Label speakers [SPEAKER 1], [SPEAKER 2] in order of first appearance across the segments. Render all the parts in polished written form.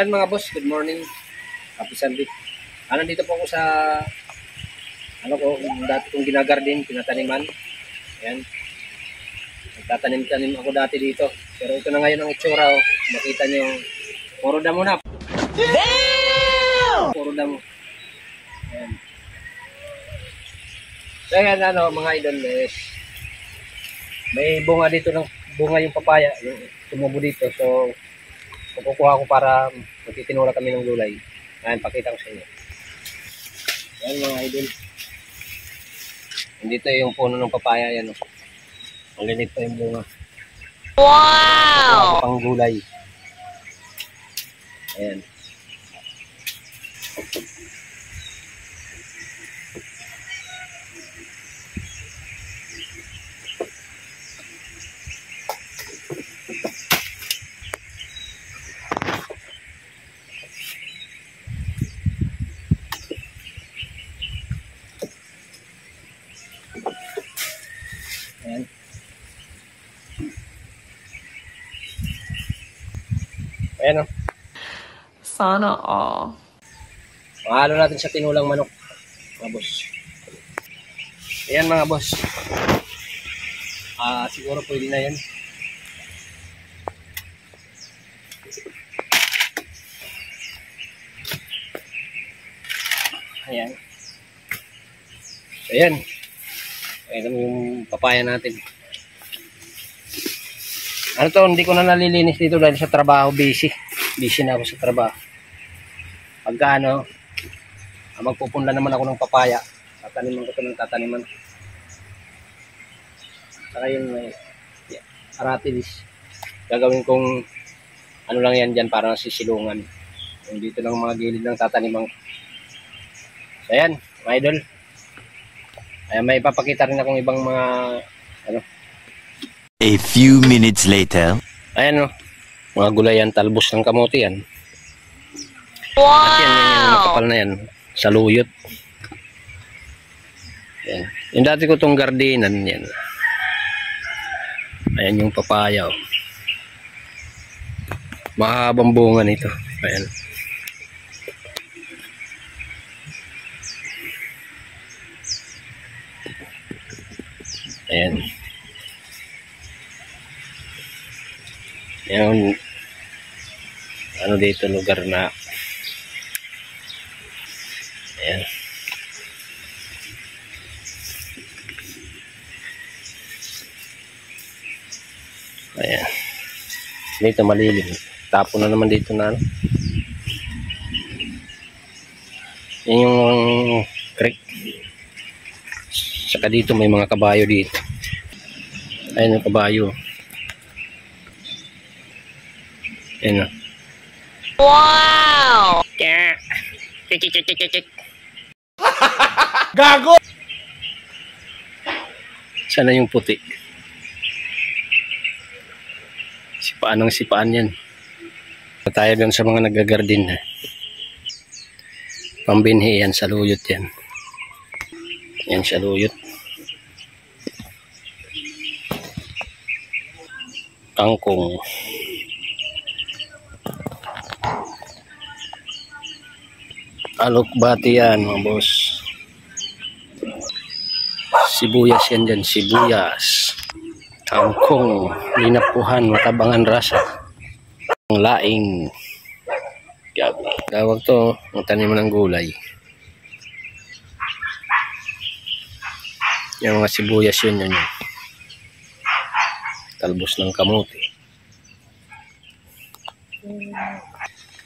[SPEAKER 1] Ayan mga boss, good morning. Happy Sunday. Nandito po ako sa dati kong ginagardin, tinataniman. Ayan. Nagtatanim-tanim ako dati dito. Pero ito na ngayon ang itsura. Makita nyo yung puro damo na. Damn! Puro damo. Ayan. So ayan mga idol, may bunga dito ng bunga yung papaya. Yung tumubo dito. So kukuha ko para magtitinula kami ng gulay. Ayan, pakita ko sa inyo. Ayan mga idol. Dito yung puno ng papaya. Ayan. Ang lilit pa yung bunga. Wow! Pang gulay. Ayan. Ayan. Ayan o.
[SPEAKER 2] Sana all.
[SPEAKER 1] Mahalo natin sa tinulang manok, mga boss. Ayan mga boss. Siguro pwede na yan. Ayan. Ayan. Ayan yung papaya natin. Hindi ko na nalilinis dito dahil sa trabaho, busy na ako sa trabaho. Pagka magpupunla naman ako ng papaya, tataniman ko ito ng tataniman. Saka yung aratilis, gagawin kong lang yan dyan para sisilungan. Yung dito lang mga gilid ng tataniman. So ayan mga idol. Ayan, may ipapakita rin akong ibang mga
[SPEAKER 3] A few minutes later.
[SPEAKER 1] Ayan mga gulayan, talbos ng kamote yan.
[SPEAKER 2] Wow!
[SPEAKER 1] At yan, yung makapal na yan, saluyot. Ayan. Yung dati ko itong gardinan yan. Ayan yung papaya. Mahabang bunga nito. Ayan. Ayan. Yung dito lugar na ayan. Ayan. Dito malilim. Tapo na naman dito na yan yung creek. Saka dito may mga kabayo dito. Ayan yung kabayo. Ayan.
[SPEAKER 2] Wow!
[SPEAKER 1] Gago! Sana yung puti. Sipaan ng sipaan yan. Tayo doon sa mga nagagardin. Pambinhi yan, saluyot yan. Yan, saluyot. Kangkong. Alokbati yan mga boss. Sibuyas yan dyan, sibuyas. Kangkong, linapuhan, matabangan rasa. Ang laing. Gabi. Tawag to, ang tanim ng gulay. Yung mga sibuyas yun. Talbos ng kamote.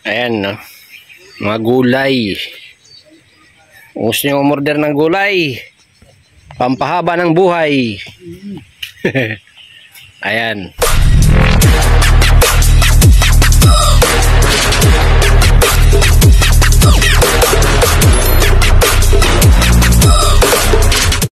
[SPEAKER 1] Ayan mga gulay. Gusto nyo umorder ng gulay, pampahaba ng buhay. Ayan.